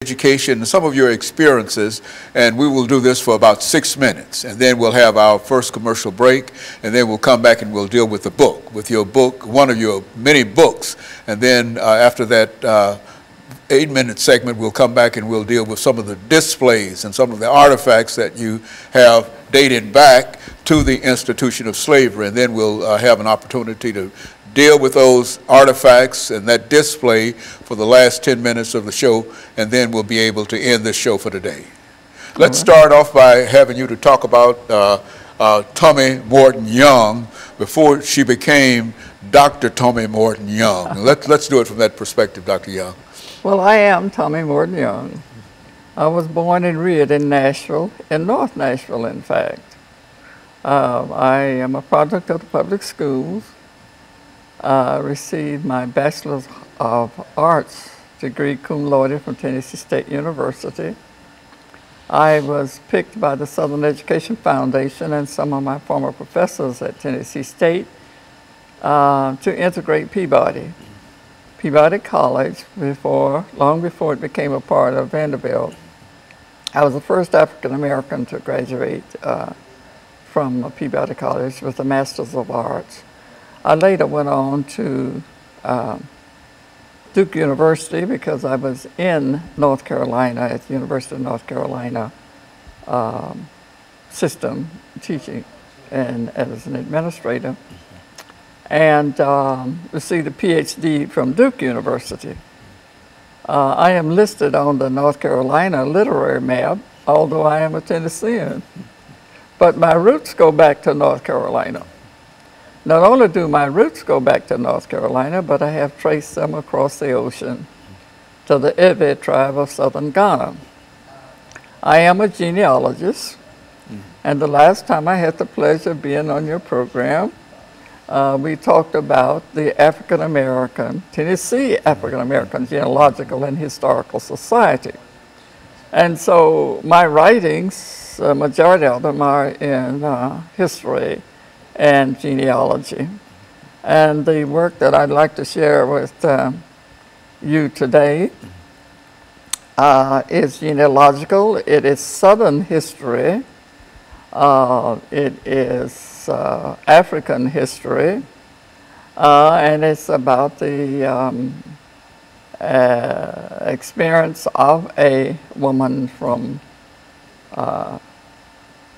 education and some of your experiences, and we will do this for about 6 minutes, and then we'll have our first commercial break, and then we'll come back and we'll deal with the book, with your book, one of your many books, and then after that 8-minute segment, we'll come back and we'll deal with some of the displays and some of the artifacts that you have dated back to the institution of slavery, and then we'll have an opportunity to deal with those artifacts and that display for the last 10 minutes of the show, and then we'll be able to end this show for today. Let's start off by having you to talk about TMorton-Young before she became Dr. TMorton-Young. Let's do it from that perspective, Dr. Young. Well, I am TMorton-Young. I was born and reared in Nashville, in North Nashville, in fact. I am a product of the public schools. Received my Bachelor of Arts degree cum laude from Tennessee State University. I was picked by the Southern Education Foundation and some of my former professors at Tennessee State to integrate Peabody College long before it became a part of Vanderbilt. I was the first African American to graduate from Peabody College with a Master's of Arts. I later went on to Duke University because I was in North Carolina at the University of North Carolina system teaching and as an administrator, and received a PhD from Duke University. I am listed on the North Carolina literary map, although I am a Tennessean, but my roots go back to North Carolina. Not only do my roots go back to North Carolina, but I have traced them across the ocean to the Ewe tribe of southern Ghana. I am a genealogist, and the last time I had the pleasure of being on your program, we talked about the Tennessee African American Genealogical and Historical Society. And so my writings, the majority of them are in history and genealogy. And the work that I'd like to share with you today is genealogical. It is Southern history. It is African history. And it's about the experience of a woman from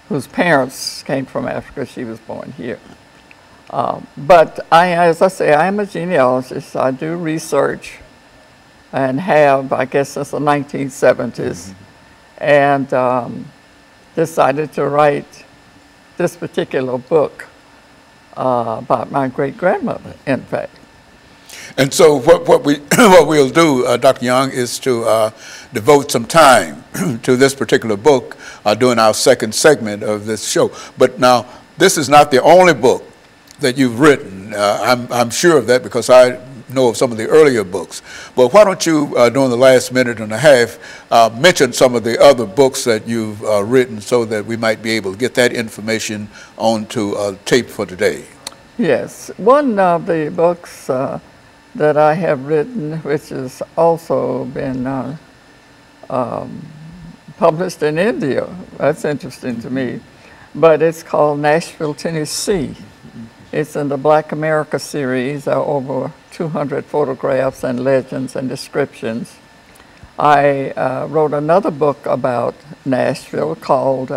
whose parents came from Africa. She was born here. But as I say, I am a genealogist. I do research and have, I guess, since the 1970s, and decided to write this particular book about my great-grandmother, in fact. And so what we'll do, Dr. Young, is to devote some time to this particular book during our second segment of this show. But now, this is not the only book that you've written. I'm sure of that because I know of some of the earlier books. But why don't you, during the last minute and a half, mention some of the other books that you've written so that we might be able to get that information onto tape for today? Yes. One of the books that I have written, which has also been published in India. That's interesting to me. But it's called Nashville, Tennessee. It's in the Black America series, over 200 photographs and legends and descriptions. I wrote another book about Nashville called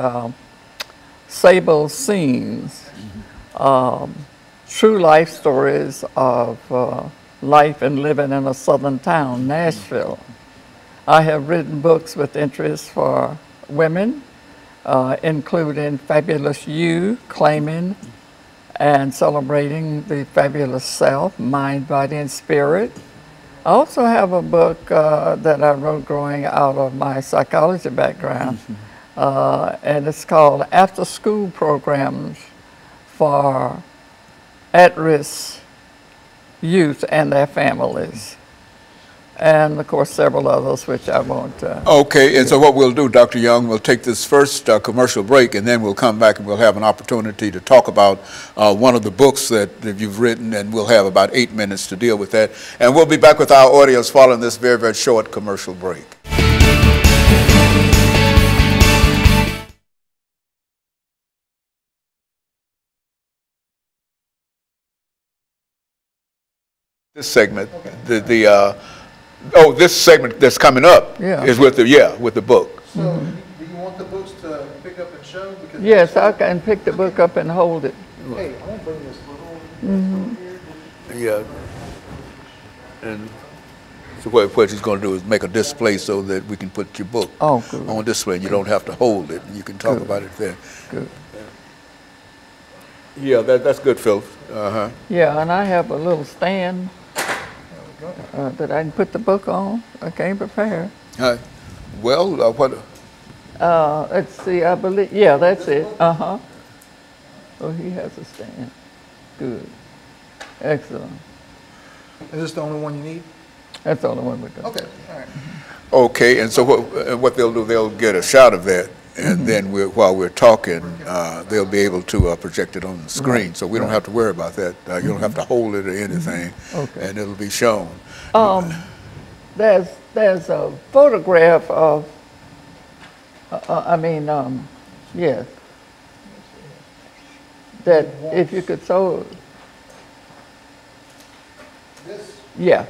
Sable Scenes, true life stories of life and living in a southern town, Nashville. I have written books with interest for women, including Fabulous You, Claiming and Celebrating the Fabulous Self, Mind, Body, and Spirit. I also have a book that I wrote growing out of my psychology background, and it's called After School Programs for At-Risk Youth and Their Families. And of course several others which I won't. Okay, and so what we'll do, Dr. Young, we'll take this first commercial break, and then we'll come back and we'll have an opportunity to talk about one of the books that you've written, and we'll have about 8 minutes to deal with that. And we'll be back with our audience following this very, very short commercial break. This segment, this segment that's coming up is with the book. So, do you want the books to pick up and show? Because Yes, I can pick the book up and hold it. hey, I won't bring this little here. Yeah. And so what he's going to do is make a display so that we can put your book on display. You don't have to hold it. You can talk about it there. Good. Yeah, that's good, Phil. Yeah, and I have a little stand that I can put the book on. I came prepared. Well, what? Let's see, I believe, yeah, that's it. Oh, he has a stand. Good. Excellent. Is this the only one you need? That's the only one we got. Okay, all right. Okay, and so what they'll do, they'll get a shot of that, and then while we're talking, they'll be able to project it on the screen, so we don't have to worry about that. You don't have to hold it or anything, and it'll be shown. There's a photograph of, yes, that if you could show, This? yeah.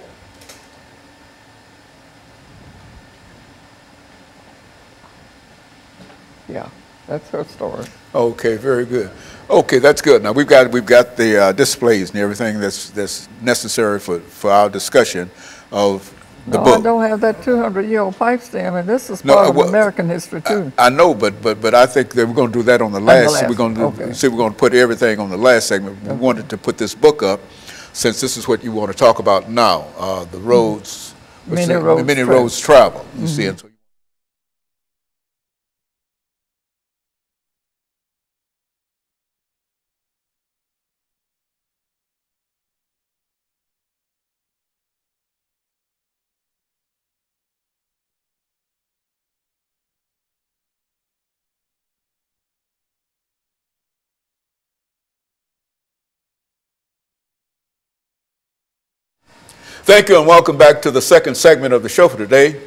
Yeah, that's her story. Okay, very good. Okay, that's good. Now we've got the displays and everything that's necessary for our discussion of the book. I don't have that 200-year-old pipe stem, and this is part of American history too. I know, but I think that we're going to do that on the last. We're going to we're going to put everything on the last segment. We wanted to put this book up, since this is what you want to talk about now. The roads, Many roads travel. You see, and so. Thank you and welcome back to the second segment of the show for today.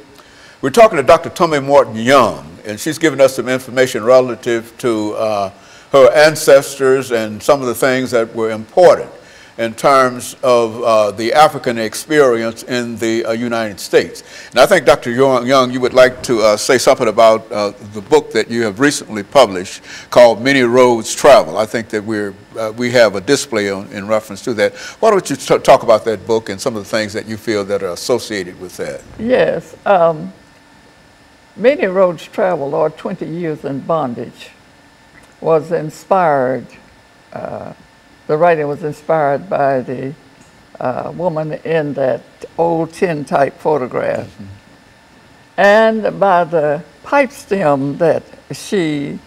We're talking to Dr. TMorton-Young, and she's giving us some information relative to her ancestors and some of the things that were important in terms of the African experience in the United States. And I think, Dr. Young, you would like to say something about the book that you have recently published called Many Roads Travel. I think that we have a display in reference to that. Why don't you talk about that book and some of the things that you feel that are associated with that? Yes. Many Roads Travel, or 20 Years in Bondage, was inspired, the writing was inspired by the woman in that old tin-type photograph, and by the pipe stem that she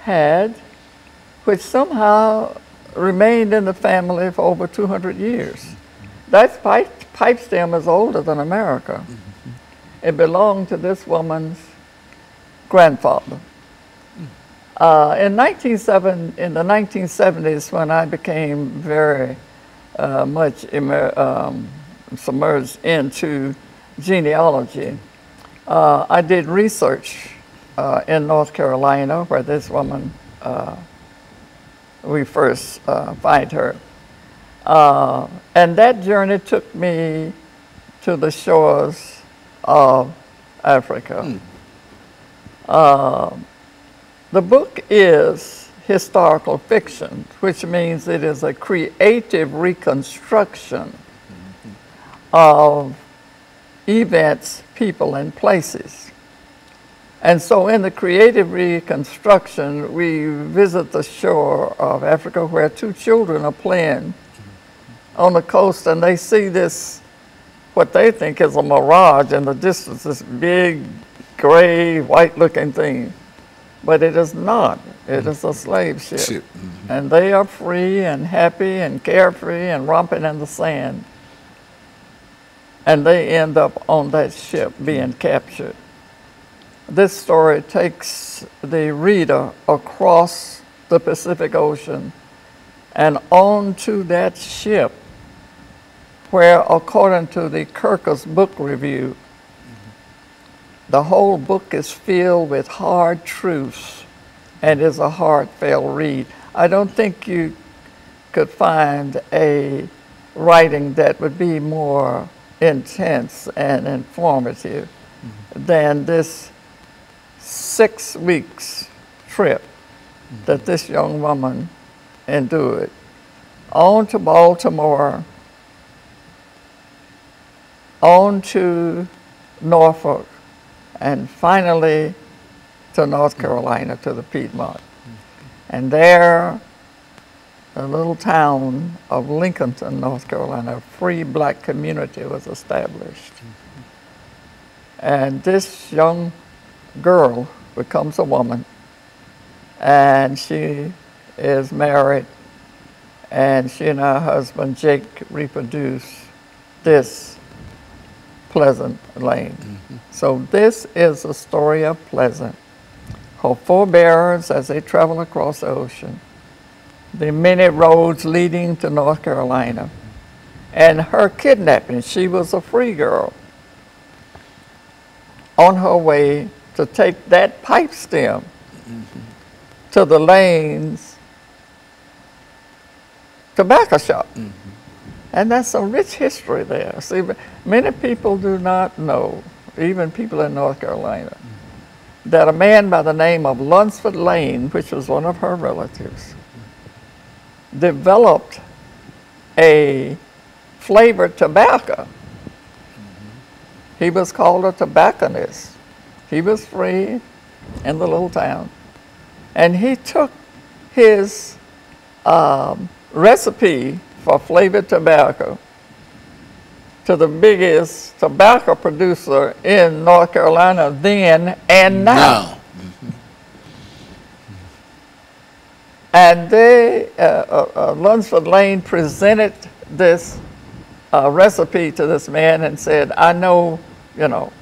had, which somehow remained in the family for over 200 years. That pipe stem is older than America. It belonged to this woman's grandfather. In the 1970s, when I became very much submerged into genealogy, I did research in North Carolina, where this woman, we first find her. And that journey took me to the shores of Africa. The book is historical fiction, which means it is a creative reconstruction of events, people, and places. And so in the creative reconstruction, we visit the shore of Africa where two children are playing on the coast, and they see this, what they think is a mirage in the distance, this big, gray, white-looking thing. But it is not. It is a slave ship. And they are free and happy and carefree and romping in the sand. And they end up on that ship being captured. This story takes the reader across the Pacific Ocean and onto that ship where, according to the Kirkus Book Review, the whole book is filled with hard truths and is a heartfelt read. I don't think you could find a writing that would be more intense and informative than this 6 weeks trip that this young woman endured on to Baltimore, on to Norfolk, and finally to North Carolina, to the Piedmont. And there, the little town of Lincolnton, North Carolina, a free black community was established. And this young girl becomes a woman, and she is married, and she and her husband, Jake, reproduce this Pleasant Lane. So this is a story of Pleasant. Her forebears as they travel across the ocean, the many roads leading to North Carolina, and her kidnapping. She was a free girl on her way to take that pipe stem to the Lane's tobacco shop. And that's a rich history there. See, many people do not know, even people in North Carolina, that a man by the name of Lunsford Lane, which was one of her relatives, developed a flavored tobacco. He was called a tobacconist. He was free in the little town. And he took his recipe for flavored tobacco to the biggest tobacco producer in North Carolina then and now. And they, Lunsford Lane presented this recipe to this man and said, I know, you know,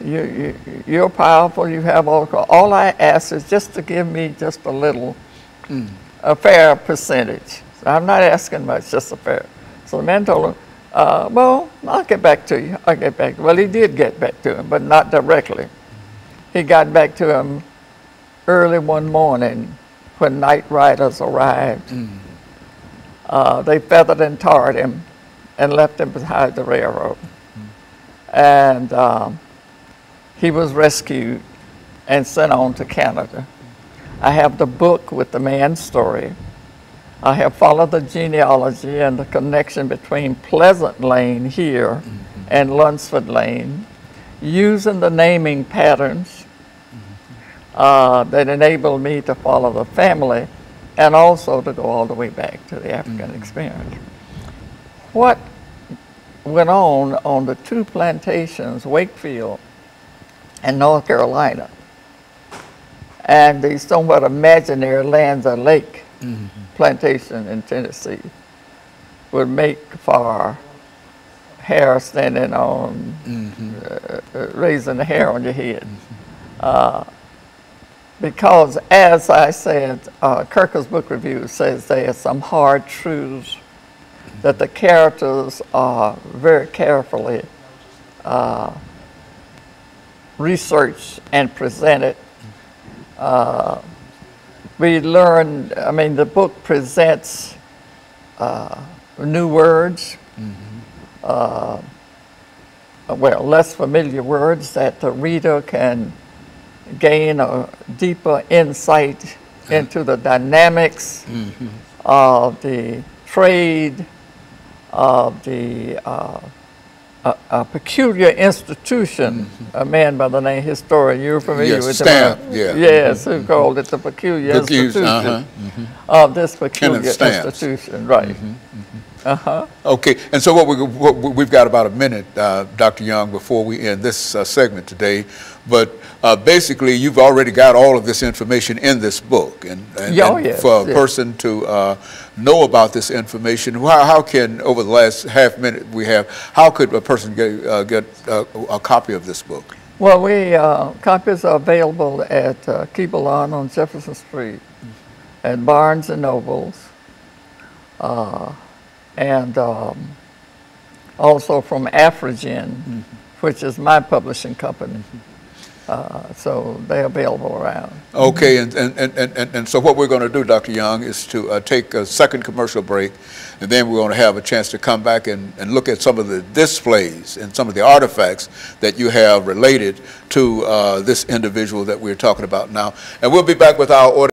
you're powerful, you have all I ask is just to give me just a little, a fair percentage. So I'm not asking much, just a fair. So the man told him, well, I'll get back to you, I'll get back. Well, he did get back to him, but not directly. He got back to him early one morning when night riders arrived. They feathered and tarred him and left him beside the railroad. And he was rescued and sent on to Canada. I have the book with the man's story. I have followed the genealogy and the connection between Pleasant Lane here and Lunsford Lane, using the naming patterns that enabled me to follow the family and also to go all the way back to the African experience. What went on the two plantations, Wakefield and North Carolina, and the somewhat imaginary Lanza Lake plantation in Tennessee, would make for hair standing on, raising the hair on your head. Because as I said, Kirker's book review says there are some hard truths that the characters are very carefully researched and presented. We learned, I mean, the book presents new words, well, less familiar words that the reader can gain a deeper insight into the dynamics of the trade, of the a peculiar institution, a man by the name historian, you're familiar with Stamp, yes, who called it the peculiar institution of this peculiar institution, right. Okay, and so we've got about a minute, Dr. Young, before we end this segment today. But basically, you've already got all of this information in this book, and for a person to know about this information, how can, over the last half minute we have, how could a person get a copy of this book? Well, copies are available at Keebler on Jefferson Street, at Barnes and Nobles, and also from Afrogen, which is my publishing company. So they're available around. Okay, and so what we're going to do, Dr. Young, is to take a second commercial break, and then we're going to have a chance to come back and look at some of the displays and some of the artifacts that you have related to this individual that we're talking about now. And we'll be back with our audience.